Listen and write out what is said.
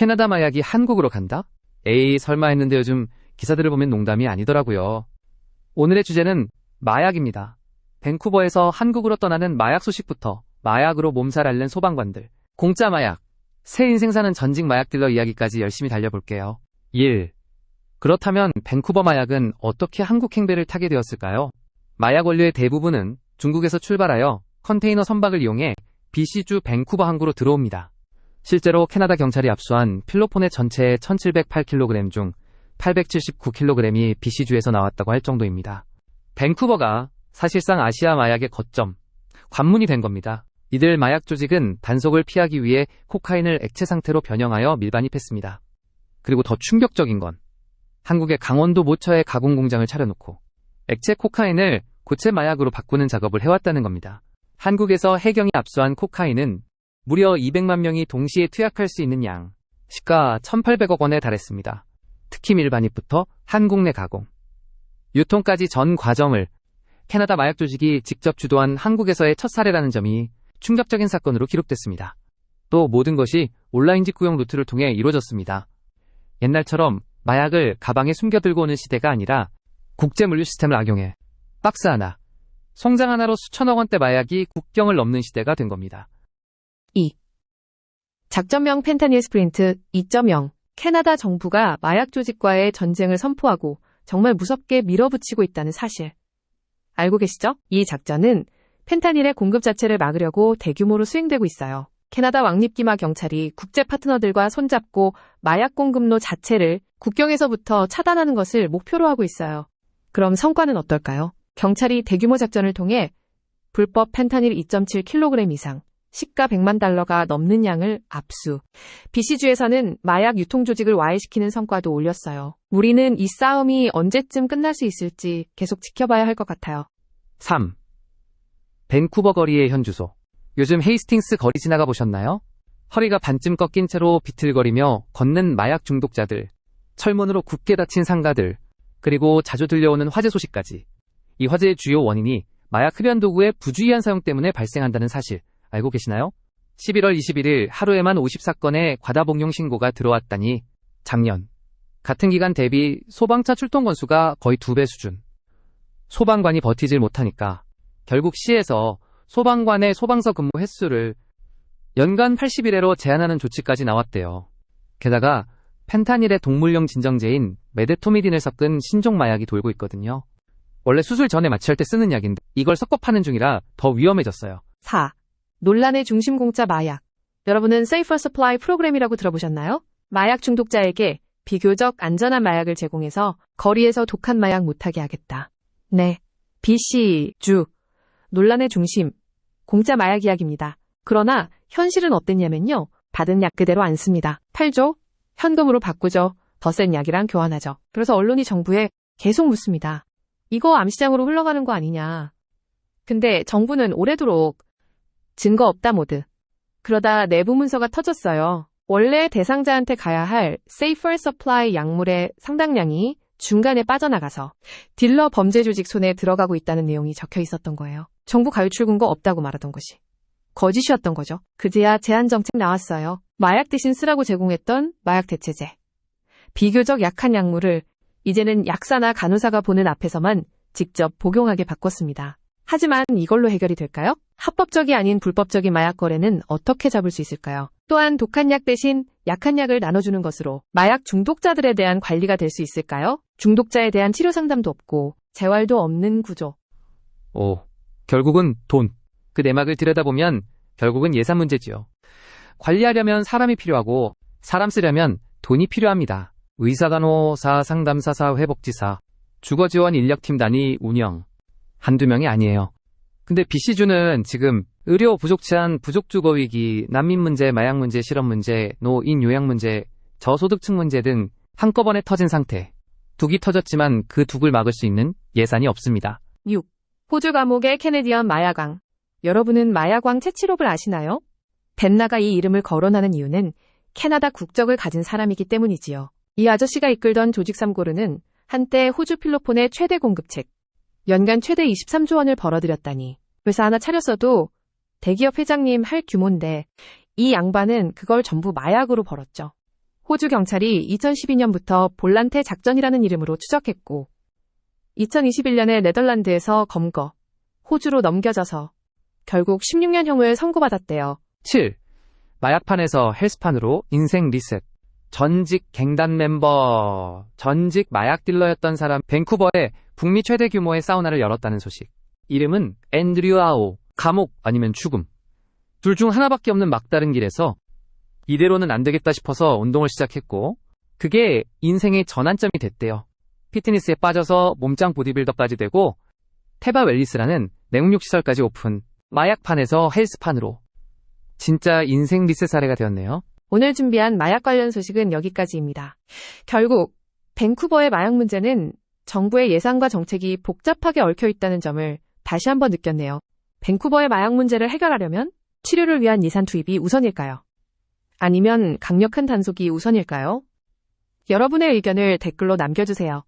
캐나다 마약이 한국으로 간다? 에이, 설마 했는데 요즘 기사들을 보면 농담이 아니더라고요. 오늘의 주제는 마약입니다. 밴쿠버에서 한국으로 떠나는 마약 소식부터 마약으로 몸살 앓는 소방관들, 공짜 마약, 새 인생 사는 전직 마약 딜러 이야기까지 열심히 달려볼게요. 1. 그렇다면 밴쿠버 마약은 어떻게 한국 행배를 타게 되었을까요? 마약 원료의 대부분은 중국에서 출발하여 컨테이너 선박을 이용해 BC주 밴쿠버 항구로 들어옵니다. 실제로 캐나다 경찰이 압수한 필로폰의 전체의 1708kg 중 879kg이 BC주에서 나왔다고 할 정도입니다. 밴쿠버가 사실상 아시아 마약의 거점, 관문이 된 겁니다. 이들 마약 조직은 단속을 피하기 위해 코카인을 액체 상태로 변형하여 밀반입했습니다. 그리고 더 충격적인 건 한국의 강원도 모처에 가공 공장을 차려놓고 액체 코카인을 고체 마약으로 바꾸는 작업을 해왔다는 겁니다. 한국에서 해경이 압수한 코카인은 무려 200만 명이 동시에 투약할 수 있는 양, 시가 1,800억 원에 달했습니다. 특히 밀반입부터 한국 내 가공, 유통까지 전 과정을 캐나다 마약 조직이 직접 주도한 한국에서의 첫 사례라는 점이 충격적인 사건으로 기록됐습니다. 또 모든 것이 온라인 직구용 루트를 통해 이루어졌습니다. 옛날처럼 마약을 가방에 숨겨 들고 오는 시대가 아니라 국제 물류 시스템을 악용해 박스 하나, 송장 하나로 수천억 원대 마약이 국경을 넘는 시대가 된 겁니다. 2. 작전명 펜타닐 스프린트 2.0. 캐나다 정부가 마약 조직과의 전쟁을 선포하고 정말 무섭게 밀어붙이고 있다는 사실. 알고 계시죠? 이 작전은 펜타닐의 공급 자체를 막으려고 대규모로 수행되고 있어요. 캐나다 왕립기마 경찰이 국제 파트너들과 손잡고 마약 공급로 자체를 국경에서부터 차단하는 것을 목표로 하고 있어요. 그럼 성과는 어떨까요? 경찰이 대규모 작전을 통해 불법 펜타닐 2.7kg 이상, 시가 100만 달러가 넘는 양을 압수. BC주에서는 마약 유통 조직을 와해시키는 성과도 올렸어요. 우리는 이 싸움이 언제쯤 끝날 수 있을지 계속 지켜봐야 할 것 같아요. 3. 밴쿠버 거리의 현주소. 요즘 헤이스팅스 거리 지나가 보셨나요? 허리가 반쯤 꺾인 채로 비틀거리며 걷는 마약 중독자들, 철문으로 굳게 닫힌 상가들, 그리고 자주 들려오는 화재 소식까지. 이 화재의 주요 원인이 마약 흡연 도구의 부주의한 사용 때문에 발생한다는 사실 알고 계시나요? 11월 21일 하루에만 54건의 과다복용 신고가 들어왔다니 작년 같은 기간 대비 소방차 출동 건수가 거의 2배 수준. 소방관이 버티질 못하니까 결국 시에서 소방관의 소방서 근무 횟수를 연간 80일회로 제한하는 조치까지 나왔대요. 게다가 펜타닐의 동물용 진정제인 메데토미딘을 섞은 신종 마약이 돌고 있거든요. 원래 수술 전에 마취할 때 쓰는 약인데 이걸 섞어 파는 중이라 더 위험해졌어요. 4. 논란의 중심 공짜 마약. 여러분은 Safer Supply 프로그램이라고 들어보셨나요? 마약 중독자에게 비교적 안전한 마약을 제공해서 거리에서 독한 마약 못하게 하겠다. 네, BC주. 논란의 중심, 공짜 마약 이야기입니다. 그러나 현실은 어땠냐면요. 받은 약 그대로 안 씁니다. 팔죠? 현금으로 바꾸죠. 더 센 약이랑 교환하죠. 그래서 언론이 정부에 계속 묻습니다. 이거 암시장으로 흘러가는 거 아니냐. 근데 정부는 오래도록 증거 없다 모드. 그러다 내부 문서가 터졌어요. 원래 대상자한테 가야 할 Safer Supply 약물의 상당량이 중간에 빠져나가서 딜러 범죄 조직 손에 들어가고 있다는 내용이 적혀 있었던 거예요. 정부 가유출 근거 없다고 말하던 것이 거짓이었던 거죠. 그제야 제한 정책 나왔어요. 마약 대신 쓰라고 제공했던 마약 대체제. 비교적 약한 약물을 이제는 약사나 간호사가 보는 앞에서만 직접 복용하게 바꿨습니다. 하지만 이걸로 해결이 될까요? 합법적이 아닌 불법적인 마약 거래는 어떻게 잡을 수 있을까요? 또한 독한 약 대신 약한 약을 나눠주는 것으로 마약 중독자들에 대한 관리가 될 수 있을까요? 중독자에 대한 치료 상담도 없고 재활도 없는 구조. 결국은 돈. 그 내막을 들여다보면 결국은 예산 문제지요. 관리하려면 사람이 필요하고 사람 쓰려면 돈이 필요합니다. 의사, 간호사, 상담사사, 회복지사, 주거지원 인력팀 단위 운영. 한두 명이 아니에요. 근데 BC주는 지금 의료 부족 제한, 부족 주거 위기, 난민 문제, 마약 문제, 실업 문제, 노인 요양 문제, 저소득층 문제 등 한꺼번에 터진 상태. 둑이 터졌지만 그 둑을 막을 수 있는 예산이 없습니다. 6. 호주 감옥의 캐네디언 마약왕. 여러분은 마약왕 채치롭을 아시나요? 벤나가 이 이름을 거론하는 이유는 캐나다 국적을 가진 사람이기 때문이지요. 이 아저씨가 이끌던 조직 3고르는 한때 호주 필로폰의 최대 공급책, 연간 최대 23조 원을 벌어들였다니 회사 하나 차렸어도 대기업 회장님 할 규모인데 이 양반은 그걸 전부 마약으로 벌었죠. 호주 경찰이 2012년부터 볼란테 작전이라는 이름으로 추적했고 2021년에 네덜란드에서 검거, 호주로 넘겨져서 결국 16년형을 선고받았대요. 7. 마약판에서 헬스판으로 인생 리셋. 전직 갱단 멤버, 전직 마약 딜러였던 사람 밴쿠버에 북미 최대 규모의 사우나를 열었다는 소식. 이름은 앤드류 아오. 감옥 아니면 죽음. 둘 중 하나밖에 없는 막다른 길에서 이대로는 안 되겠다 싶어서 운동을 시작했고 그게 인생의 전환점이 됐대요. 피트니스에 빠져서 몸짱 보디빌더까지 되고 테바 웰리스라는 냉육육 시설까지 오픈. 마약판에서 헬스판으로. 진짜 인생 리셋 사례가 되었네요. 오늘 준비한 마약 관련 소식은 여기까지입니다. 결국 밴쿠버의 마약 문제는 정부의 예산과 정책이 복잡하게 얽혀 있다는 점을 다시 한번 느꼈네요. 밴쿠버의 마약 문제를 해결하려면 치료를 위한 예산 투입이 우선일까요? 아니면 강력한 단속이 우선일까요? 여러분의 의견을 댓글로 남겨주세요.